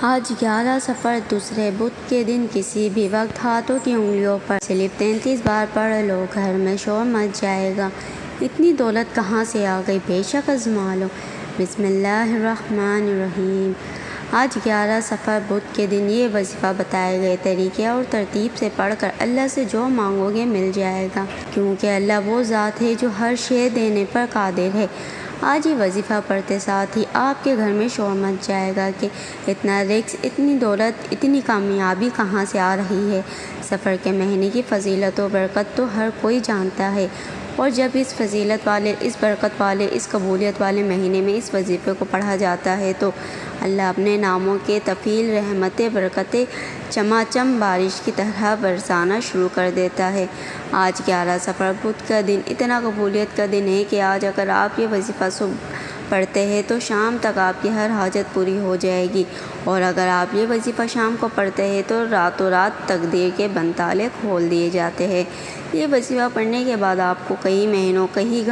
آج 11 صفر دوسرے بدھ کے دن کسی بھی وقت ہاتھوں کی انگلیوں پر صرف 33 بار پڑھ لو، گھر میں شور مچ جائے گا۔ اتنی دولت کہاں سے آ گئی، بے شک آزما لو۔ بسم اللہ الرحمن الرحیم۔ آج 11 صفر بدھ کے دن یہ وظیفہ بتائے گئے طریقے اور ترتیب سے پڑھ کر اللہ سے جو مانگو گے مل جائے گا، کیونکہ اللہ وہ ذات ہے جو ہر شے دینے پر قادر ہے۔ آج یہ وظیفہ پڑھتے ساتھ ہی آپ کے گھر میں شور مچ جائے گا کہ اتنا رزق، اتنی دولت، اتنی کامیابی کہاں سے آ رہی ہے۔ سفر کے مہینے کی فضیلت و برکت تو ہر کوئی جانتا ہے، اور جب اس فضیلت والے، اس برکت والے، اس قبولیت والے مہینے میں اس وظیفے کو پڑھا جاتا ہے تو اللہ اپنے ناموں کے طفیل رحمتیں، برکتیں چماچم بارش کی طرح برسانا شروع کر دیتا ہے۔ آج 11 صفر بدھ کا دن اتنا قبولیت کا دن ہے کہ آج اگر آپ یہ وظیفہ صبح پڑھتے ہیں تو شام تک آپ کی ہر حاجت پوری ہو جائے گی، اور اگر آپ یہ وظیفہ شام کو پڑھتے ہیں تو راتوں رات تقدیر کے بند تالے کھول دیے جاتے ہیں۔ یہ وظیفہ پڑھنے کے بعد آپ کو کئی مہینوں، کئی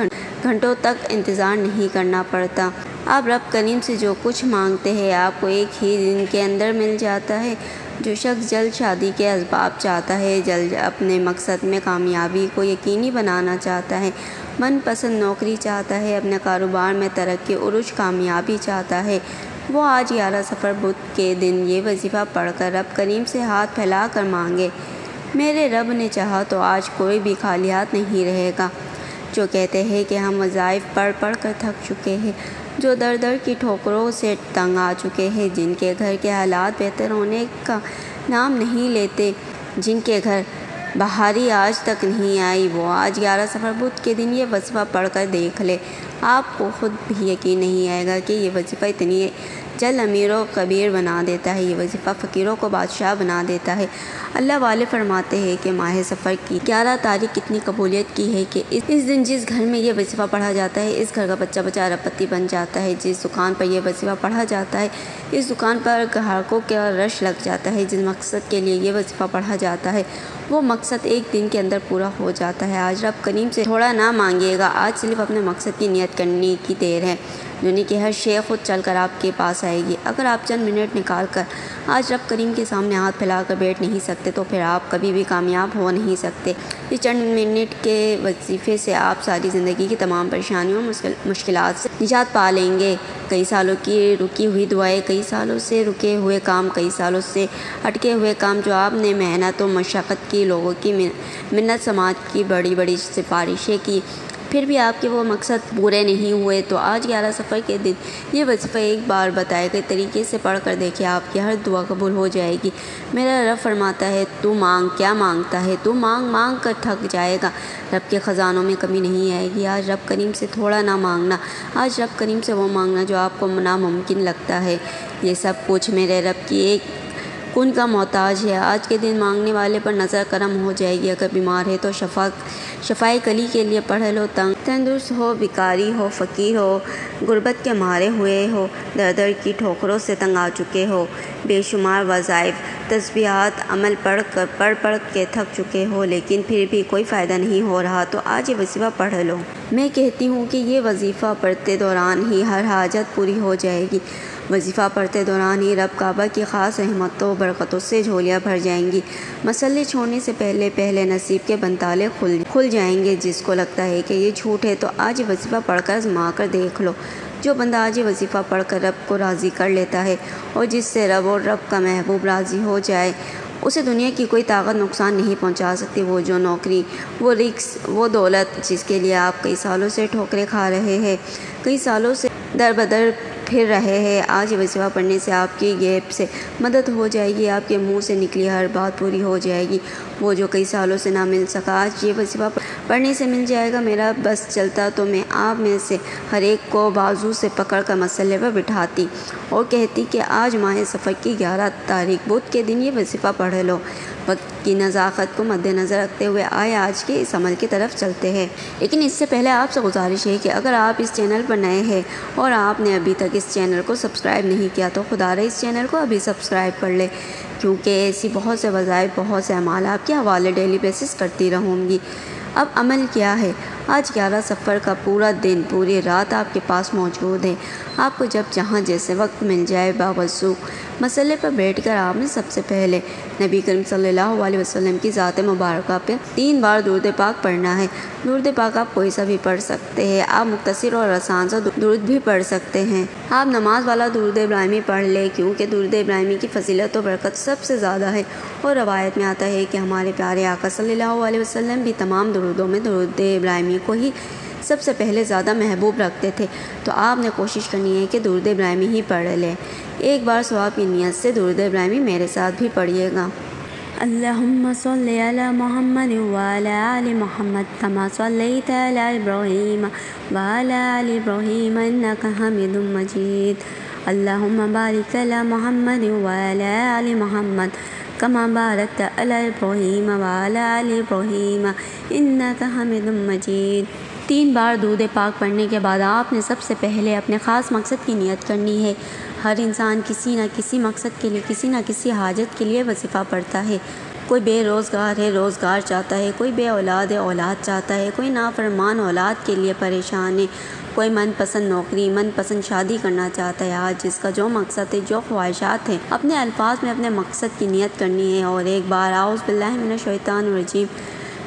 گھنٹوں تک انتظار نہیں کرنا پڑتا۔ آپ رب کریم سے جو کچھ مانگتے ہیں آپ کو ایک ہی دن کے اندر مل جاتا ہے۔ جو شخص جلد شادی کے اسباب چاہتا ہے، جلد اپنے مقصد میں کامیابی کو یقینی بنانا چاہتا ہے، من پسند نوکری چاہتا ہے، اپنے کاروبار میں ترقی، عروج، کامیابی چاہتا ہے، وہ آج 11 صفر بدھ کے دن یہ وظیفہ پڑھ کر رب کریم سے ہاتھ پھیلا کر مانگے۔ میرے رب نے چاہا تو آج کوئی بھی خالی ہاتھ نہیں رہے گا۔ جو کہتے ہیں کہ ہم وظائف پڑھ پڑھ کر تھک چکے ہیں، جو در در کی ٹھوکروں سے تنگ آ چکے ہیں، جن کے گھر کے حالات بہتر ہونے کا نام نہیں لیتے، جن کے گھر بہاری آج تک نہیں آئی، وہ آج 11 صفر بدھ کے دن یہ وظیفہ پڑھ کر دیکھ لے۔ آپ کو خود بھی یقین نہیں آئے گا کہ یہ وظیفہ اتنی جلد امیر و کبیر بنا دیتا ہے، یہ وظیفہ فقیروں کو بادشاہ بنا دیتا ہے۔ اللہ والے فرماتے ہیں کہ ماہ صفر کی 11 تاریخ کتنی قبولیت کی ہے کہ اس دن جس گھر میں یہ وظیفہ پڑھا جاتا ہے اس گھر کا بچہ بچہ ارب پتی بن جاتا ہے۔ جس دکان پر یہ وظیفہ پڑھا جاتا ہے اس دکان پر گاہکوں کا رش لگ جاتا ہے۔ جس مقصد کے لیے یہ وظیفہ پڑھا جاتا ہے وہ مقصد ایک دن کے اندر پورا ہو جاتا ہے۔ آج رب کریم سے تھوڑا نہ مانگیے گا، آج صرف اپنے مقصد کی نیت کرنے کی دیر ہے۔ دنیا کی ہر شے خود چل کر آپ کے پاس آئے گی۔ اگر آپ چند منٹ نکال کر آج رب کریم کے سامنے ہاتھ پھیلا کر بیٹھ نہیں سکتے تو پھر آپ کبھی بھی کامیاب ہو نہیں سکتے۔ اس چند منٹ کے وظیفے سے آپ ساری زندگی کی تمام پریشانیوں اور مشکلات سے نجات پا لیں گے۔ کئی سالوں کی رکی ہوئی دعائیں، کئی سالوں سے رکے ہوئے کام، کئی سالوں سے اٹکے ہوئے کام جو آپ نے محنت و مشقت کی، لوگوں کی منت، سماج کی بڑی بڑی سفارشیں کی، پھر بھی آپ کے وہ مقصد پورے نہیں ہوئے تو آج 11 صفر کے دن یہ وظیفہ ایک بار بتائے گئے طریقے سے پڑھ کر دیکھیں، آپ کی ہر دعا قبول ہو جائے گی۔ میرا رب فرماتا ہے تو مانگ، کیا مانگتا ہے تو مانگ، مانگ کر تھک جائے گا، رب کے خزانوں میں کمی نہیں آئے گی۔ آج رب کریم سے تھوڑا نہ مانگنا، آج رب کریم سے وہ مانگنا جو آپ کو ناممکن لگتا ہے۔ یہ سب کچھ میرے رب کی ایک کن کا محتاج ہے۔ آج کے دن مانگنے والے پر نظر کرم ہو جائے گی۔ اگر بیمار ہے تو شفائے کلی کے لیے پڑھ لو، تندرست ہو، بیکاری ہو، فقیر ہو، غربت کے مارے ہوئے ہو، در در کی ٹھوکروں سے تنگ آ چکے ہو، بے شمار وظائف، تسبیحات، عمل پڑھ کے تھک چکے ہو لیکن پھر بھی کوئی فائدہ نہیں ہو رہا تو آج یہ وظیفہ پڑھ لو۔ میں کہتی ہوں کہ یہ وظیفہ پڑھتے دوران ہی ہر حاجت پوری ہو جائے گی۔ وظیفہ پڑھتے دوران ہی رب کعبہ کی خاص رحمتوں و برکتوں سے جھولیاں بھر جائیں گی۔ مسلح چھوڑنے سے پہلے نصیب کے بند تالے کھل جائیں گے۔ جس کو لگتا ہے کہ یہ جھوٹ ہے تو آج یہ وظیفہ پڑھ کر آزما کر دیکھ لو۔ جو بندہ آج یہ وظیفہ پڑھ کر رب کو راضی کر لیتا ہے اور جس سے رب اور رب کا محبوب راضی ہو جائے، اسے دنیا کی کوئی طاقت نقصان نہیں پہنچا سکتی۔ وہ جو نوکری، وہ رزق، وہ دولت جس کے لیے آپ کئی سالوں سے ٹھوکریں کھا رہے ہیں، کئی سالوں سے در بدر پھر رہے ہیں، آج یہ وظیفہ پڑھنے سے آپ کی جیب سے مدد ہو جائے گی، آپ کے منہ سے نکلی ہر بات پوری ہو جائے گی۔ وہ جو کئی سالوں سے نہ مل سکا آج یہ وظیفہ پڑھنے سے مل جائے گا۔ میرا بس چلتا تو میں آپ میں سے ہر ایک کو بازو سے پکڑ کر مسلح پر بٹھاتی اور کہتی کہ آج ماہ صفر کی 11 تاریخ بدھ کے دن یہ وظیفہ پڑھ لو۔ وقت کی نزاکت کو مد نظر رکھتے ہوئے آئے آج کے اس عمل کی طرف چلتے ہیں، لیکن اس سے پہلے آپ سے گزارش ہے کہ اگر آپ اس چینل پر نئے ہیں اور آپ نے ابھی تک اس چینل کو سبسکرائب نہیں کیا تو خدا رہا اس چینل کو ابھی سبسکرائب کر لے، کیونکہ ایسی بہت سے وظائف، بہت سے اعمال آپ کے حوالے ڈیلی بیسس کرتی رہوں گی۔ اب عمل کیا ہے؟ آج 11 صفر کا پورا دن پوری رات آپ کے پاس موجود ہے۔ آپ کو جب جہاں جیسے وقت مل جائے باوضو مسئلے پر بیٹھ کر آپ نے سب سے پہلے نبی کریم صلی اللہ علیہ وسلم کی ذات مبارکہ پہ 3 بار درود پاک پڑھنا ہے۔ درود پاک آپ کوئی سا بھی پڑھ سکتے ہیں، آپ مختصر اور آسان سا درود بھی پڑھ سکتے ہیں۔ آپ نماز والا درود ابراہیمی پڑھ لیں، کیونکہ درود ابراہیمی کی فضیلت و برکت سب سے زیادہ ہے، اور روایت میں آتا ہے کہ ہمارے پیارے آقا صلی اللہ علیہ وسلم بھی تمام درودوں میں درود ابراہیمی کو ہی سب سے پہلے زیادہ محبوب رکھتے تھے۔ تو آپ نے کوشش کرنی ہے کہ درود ابراہیمی ہی پڑھ لیں۔ ایک بار ثواب کی نیت سے درود ابراہیمی میرے ساتھ بھی پڑھیے گا۔ اللہم صلی علی محمد وعلی آل محمد کما صلیت علی ابراہیم وعلی آل ابراہیم انک حمید مجید۔ اللہم بارک علی محمد وعلی آل محمد کما بارکت علی ابراہیم وعلی آل ابراہیم انک حمید مجید۔ 3 بار درود پاک پڑھنے کے بعد آپ نے سب سے پہلے اپنے خاص مقصد کی نیت کرنی ہے۔ ہر انسان کسی نہ کسی مقصد کے لیے، کسی نہ کسی حاجت کے لیے وظیفہ پڑھتا ہے۔ کوئی بے روزگار ہے، روزگار چاہتا ہے، کوئی بے اولاد ہے، اولاد چاہتا ہے، کوئی نافرمان اولاد کے لیے پریشان ہے، کوئی من پسند نوکری، من پسند شادی کرنا چاہتا ہے۔ آج جس کا جو مقصد ہے، جو خواہشات ہیں، اپنے الفاظ میں اپنے مقصد کی نیت کرنی ہے، اور ایک بار اعوذ باللہ من الشیطان الرجیم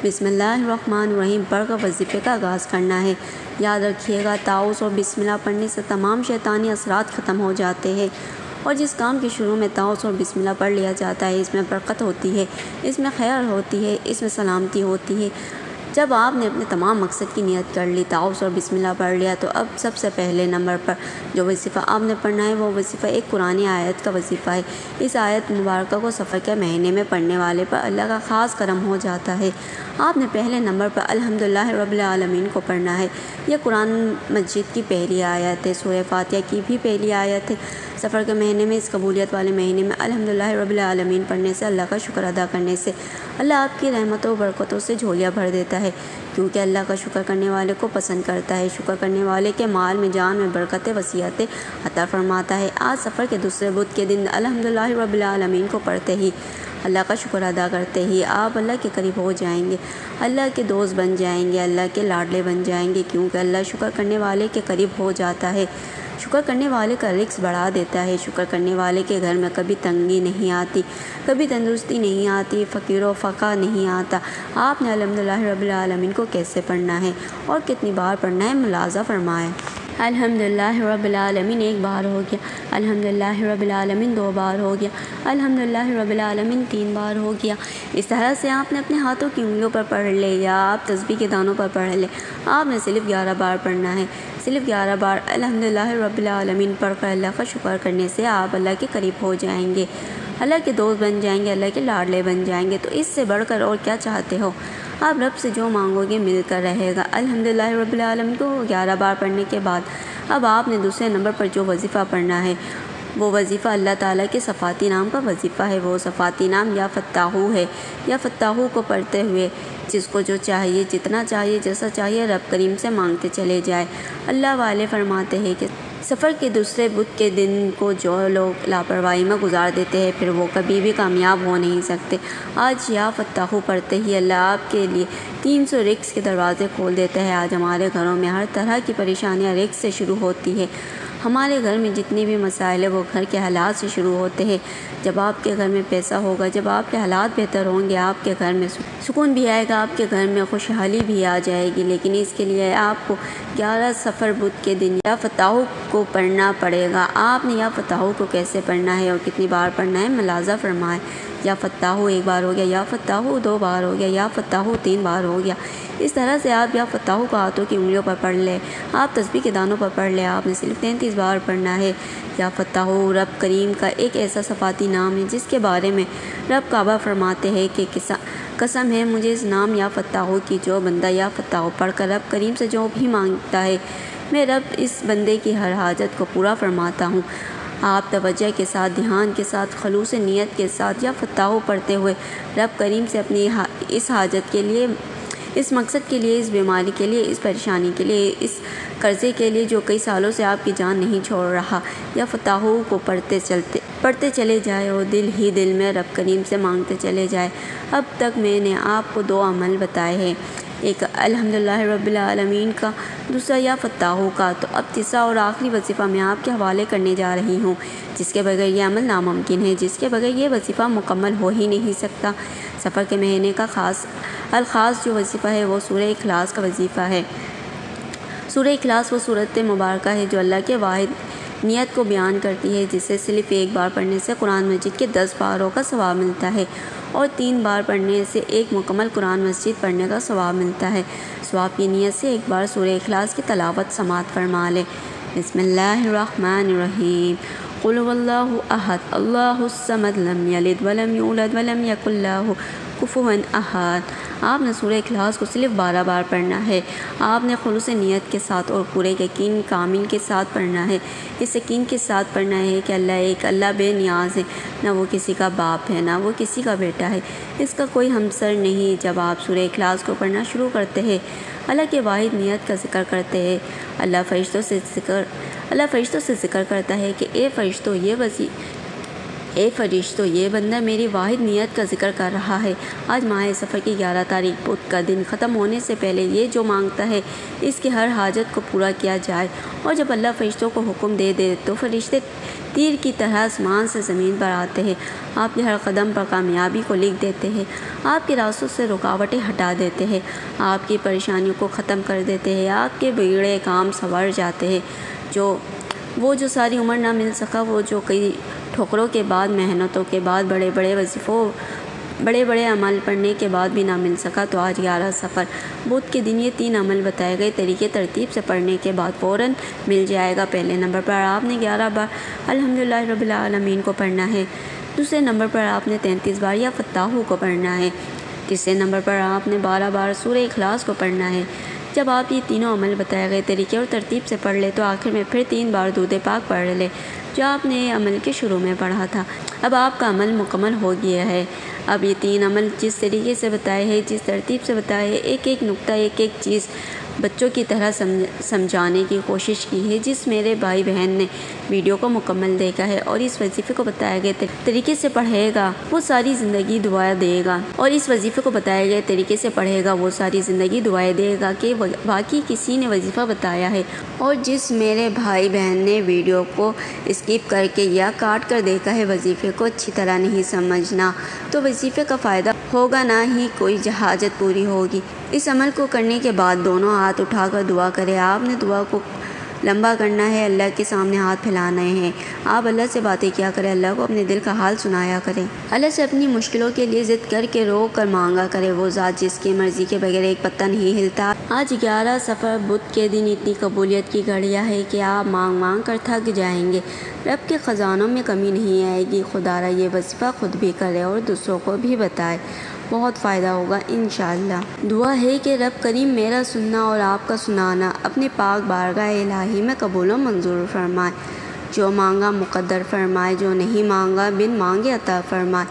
بسم اللہ الرحمن الرحیم پڑھ کر وظیفے کا آغاز کرنا ہے۔ یاد رکھیے گا، تعوذ اور بسم اللہ پڑھنے سے تمام شیطانی اثرات ختم ہو جاتے ہیں، اور جس کام کے شروع میں تعوذ اور بسم اللہ پڑھ لیا جاتا ہے، اس میں برکت ہوتی ہے، اس میں خیر ہوتی ہے، اس میں سلامتی ہوتی ہے۔ جب آپ نے اپنے تمام مقصد کی نیت کر لی، تعوذ اور بسم اللہ پڑھ لیا، تو اب سب سے پہلے نمبر پر جو وظیفہ آپ نے پڑھنا ہے، وہ وظیفہ ایک قرآن آیت کا وظیفہ ہے۔ اس آیت مبارکہ کو سفر کے مہینے میں پڑھنے والے پر اللہ کا خاص کرم ہو جاتا ہے۔ آپ نے پہلے نمبر پر الحمدللہ رب العالمین کو پڑھنا ہے۔ یہ قرآن مجید کی پہلی آیت ہے، سورہ فاتحہ کی بھی پہلی آیت ہے۔ سفر کے مہینے میں، اس قبولیت والے مہینے میں الحمدللہ رب العالمین پڑھنے سے، اللہ کا شکر ادا کرنے سے اللہ آپ کی رحمتوں و برکتوں سے جھولیاں بھر دیتا ہے، کیونکہ اللہ کا شکر کرنے والے کو پسند کرتا ہے۔ شکر کرنے والے کے مال میں، جان میں برکتیں، وسعتیں عطا فرماتا ہے۔ آج سفر کے دوسرے بدھ کے دن الحمدللہ رب العالمین کو پڑھتے ہی، اللہ کا شکر ادا کرتے ہی آپ اللہ کے قریب ہو جائیں گے، اللہ کے دوست بن جائیں گے، اللہ کے لاڈلے بن جائیں گے، کیونکہ اللہ شکر کرنے والے کے قریب ہو جاتا ہے، شکر کرنے والے کا رزق بڑھا دیتا ہے۔ شکر کرنے والے کے گھر میں کبھی تنگی نہیں آتی، کبھی تندرستی نہیں آتی، فقیر و فقہ نہیں آتا۔ آپ نے الحمدللہ رب العالمین کو کیسے پڑھنا ہے اور کتنی بار پڑھنا ہے، ملاحظہ فرمائیں۔ الحمدللہ رب العالمین 1 بار ہو گیا، الحمدللہ رب العالمین 2 بار ہو گیا، الحمدللہ رب العالمین 3 بار ہو گیا۔ اس طرح سے آپ نے اپنے ہاتھوں کی انگلیوں پر پڑھ لے، یا آپ تسبیح کے دانوں پر پڑھ لیں۔ آپ نے صرف 11 بار پڑھنا ہے، صرف 11 بار الحمدللہ رب العالمین پڑھ کر اللہ کا شکر کرنے سے آپ اللہ کے قریب ہو جائیں گے، اللہ کے دوست بن جائیں گے، اللہ کے لاڈلے بن جائیں گے۔ تو اس سے بڑھ کر اور کیا چاہتے ہو؟ آپ رب سے جو مانگو گے مل کر رہے گا۔ الحمدللہ رب العالمین کو 11 بار پڑھنے کے بعد اب آپ نے دوسرے نمبر پر جو وظیفہ پڑھنا ہے، وہ وظیفہ اللہ تعالیٰ کے صفاتی نام کا وظیفہ ہے۔ وہ صفاتی نام یا فتاحو ہے۔ یا فتاحو کو پڑھتے ہوئے جس کو جو چاہیے، جتنا چاہیے، جیسا چاہیے، رب کریم سے مانگتے چلے جائے۔ اللہ والے فرماتے ہیں کہ سفر کے دوسرے بدھ کے دن کو جو لوگ لاپرواہی میں گزار دیتے ہیں، پھر وہ کبھی بھی کامیاب ہو نہیں سکتے۔ آج یا فتاحو پڑھتے ہی اللہ آپ کے لیے 300 رزق کے دروازے کھول دیتے ہیں۔ آج ہمارے گھروں میں ہر طرح کی پریشانیاں رزق سے شروع ہوتی ہے۔ ہمارے گھر میں جتنی بھی مسائل ہیں، وہ گھر کے حالات سے شروع ہوتے ہیں۔ جب آپ کے گھر میں پیسہ ہوگا، جب آپ کے حالات بہتر ہوں گے، آپ کے گھر میں سکون بھی آئے گا، آپ کے گھر میں خوشحالی بھی آ جائے گی۔ لیکن اس کے لیے آپ کو 11 سفر بدھ کے دن یا فتاحو کو پڑھنا پڑے گا۔ آپ نے یا فتاحو کو کیسے پڑھنا ہے اور کتنی بار پڑھنا ہے، ملاحظہ فرمائیں۔ یا فتاحو 1 بار ہو گیا، یا فتاحو 2 بار ہو گیا، یا فتاحو 3 بار ہو گیا۔ اس طرح سے آپ یا فتاحو کو ہاتھوں کی انگلیوں پر پڑھ لیں، آپ تسبیح کے دانوں پر پڑھ لیں۔ آپ نے صرف 33 بار پڑھنا ہے۔ یا فتاحو رب کریم کا ایک ایسا صفاتی نام ہے جس کے بارے میں رب کعبہ فرماتے ہیں کہ قسم ہے مجھے اس نام یا فتاحو کی، جو بندہ یا فتاحو پڑھ کر رب کریم سے جو بھی مانگتا ہے، میں رب اس بندے کی ہر حاجت کو پورا فرماتا ہوں۔ آپ توجہ کے ساتھ، دھیان کے ساتھ، خلوص نیت کے ساتھ یا فتاحو پڑھتے ہوئے رب کریم سے اپنی اس حاجت کے لیے، اس مقصد کے لیے، اس بیماری کے لیے، اس پریشانی کے لیے، اس قرضے کے لیے جو کئی سالوں سے آپ کی جان نہیں چھوڑ رہا، یا فتاحو کو پڑھتے چلے جائے اور دل ہی دل میں رب کریم سے مانگتے چلے جائے۔ اب تک میں نے آپ کو 2 عمل بتائے ہیں۔ ایک الحمدللہ رب العالمین کا، دوسرا یا فتاحوں کا۔ تو اب تیسرا اور آخری وظیفہ میں آپ کے حوالے کرنے جا رہی ہوں، جس کے بغیر یہ عمل ناممکن ہے، جس کے بغیر یہ وظیفہ مکمل ہو ہی نہیں سکتا۔ سفر کے مہینے کا الخاص جو وظیفہ ہے وہ سورہ اخلاص کا وظیفہ ہے۔ سورہ اخلاص وہ سورت مبارکہ ہے جو اللہ کے واحد نیت کو بیان کرتی ہے، جسے صرف ایک بار پڑھنے سے قرآن مجید کے 10 پاروں کا ثواب ملتا ہے، اور 3 بار پڑھنے سے ایک مکمل قرآن مجید پڑھنے کا ثواب ملتا ہے۔ ثواب کی نیت سے ایک بار سورہ اخلاص کی تلاوت سماعت فرما لے۔ بسم اللہ الرحمن الرحیم۔ قل هو اللہ احد اللہ الصمد لم یلد ولم یولد ولم یکن لہ کفوا احد۔ آپ نے سورہ اخلاص کو صرف 12 بار پڑھنا ہے۔ آپ نے خلوص نیت کے ساتھ اور پورے یقین کامل کے ساتھ پڑھنا ہے۔ اس یقین کے ساتھ پڑھنا ہے کہ اللہ ایک، اللہ بے نیاز ہے، نہ وہ کسی کا باپ ہے، نہ وہ کسی کا بیٹا ہے، اس کا کوئی ہمسر نہیں۔ جب آپ سورہ اخلاص کو پڑھنا شروع کرتے ہیں، اللہ کے واحد نیت کا ذکر کرتے ہیں۔ اللہ فرشتوں سے ذکر کرتا ہے کہ اے فرشتوں، یہ بندہ میری واحد نیت کا ذکر کر رہا ہے۔ آج ماہ سفر کی 11 تاریخ بدھ کا دن ختم ہونے سے پہلے یہ جو مانگتا ہے اس کی ہر حاجت کو پورا کیا جائے۔ اور جب اللہ فرشتوں کو حکم دے دے تو فرشتے تیر کی طرح آسمان سے زمین پر آتے ہیں، آپ کے ہر قدم پر کامیابی کو لکھ دیتے ہیں، آپ کے راستوں سے رکاوٹیں ہٹا دیتے ہیں، آپ کی پریشانیوں کو ختم کر دیتے ہیں، آپ کے بگڑے کام سنور جاتے ہیں۔ جو ساری عمر نہ مل سکا، وہ جو کئی ٹھوکروں کے بعد، محنتوں کے بعد، بڑے بڑے عمل پڑھنے کے بعد بھی نہ مل سکا، تو آج 11 سفر بدھ کے دن یہ 3 عمل بتائے گئے طریقے ترتیب سے پڑھنے کے بعد فوراً مل جائے گا۔ پہلے نمبر پر آپ نے 11 بار الحمدللہ رب العالمین کو پڑھنا ہے۔ دوسرے نمبر پر آپ نے 33 بار یا فتاحوں کو پڑھنا ہے۔ تیسرے نمبر پر آپ نے 12 بار سورہ اخلاص کو پڑھنا ہے۔ جب آپ یہ تینوں عمل بتائے گئے طریقے اور ترتیب سے پڑھ لے تو آخر میں پھر 3 بار درود پاک پڑھ لے جو آپ نے عمل کے شروع میں پڑھا تھا۔ اب آپ کا عمل مکمل ہو گیا ہے۔ اب یہ 3 عمل جس طریقے سے بتائے ہیں، جس ترتیب سے بتائے ہیں، ایک نقطہ، ایک چیز بچوں کی طرح سمجھانے کی کوشش کی ہے۔ جس میرے بھائی بہن نے ویڈیو کو مکمل دیکھا ہے اور اس وظیفے کو بتائے گئے طریقے سے پڑھے گا وہ ساری زندگی دعائیں دے گا، اور اس وظیفے کو بتائے گئے طریقے سے پڑھے گا وہ ساری زندگی دعائیں دے گا کہ واقعی کسی نے وظیفہ بتایا ہے۔ اور جس میرے بھائی بہن نے ویڈیو کو اسکپ کر کے یا کاٹ کر دیکھا ہے، وظیفے کو اچھی طرح نہیں سمجھنا، تو وظیفے کا فائدہ ہوگا نہ ہی کوئی حاجت پوری ہوگی۔ اس عمل کو کرنے کے بعد دونوں ہاتھ اٹھا کر دعا کریں۔ آپ نے دعا کو لمبا کرنا ہے، اللہ کے سامنے ہاتھ پھیلانے ہیں۔ آپ اللہ سے باتیں کیا کریں، اللہ کو اپنے دل کا حال سنایا کریں، اللہ سے اپنی مشکلوں کے لیے ضد کر کے رو کر مانگا کرے۔ وہ ذات جس کی مرضی کے بغیر ایک پتہ نہیں ہلتا۔ آج 11 سفر بدھ کے دن اتنی قبولیت کی گھڑیاں ہے کہ آپ مانگ کر تھک جائیں گے، رب کے خزانوں میں کمی نہیں آئے گی۔ خدا را یہ وظیفہ خود بھی کرے اور دوسروں کو بھی بتائے، بہت فائدہ ہوگا انشاءاللہ۔ دعا ہے کہ رب کریم میرا سننا اور آپ کا سنانا اپنے پاک بارگاہ الہی میں قبول و منظور فرمائے، جو مانگا مقدر فرمائے، جو نہیں مانگا بن مانگے عطا فرمائے،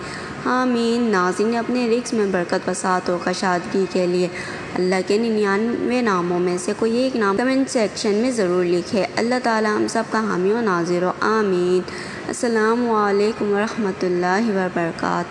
آمین۔ ناظرین، اپنے رزق میں برکت، وسعت اور کشادگی کے لیے اللہ کے 99 ناموں میں سے کوئی ایک نام کمنٹ سیکشن میں ضرور لکھے۔ اللہ تعالی ہم سب کا حامی و ناظر ہو، آمین۔ السلام علیکم ورحمۃ اللہ وبرکاتہ۔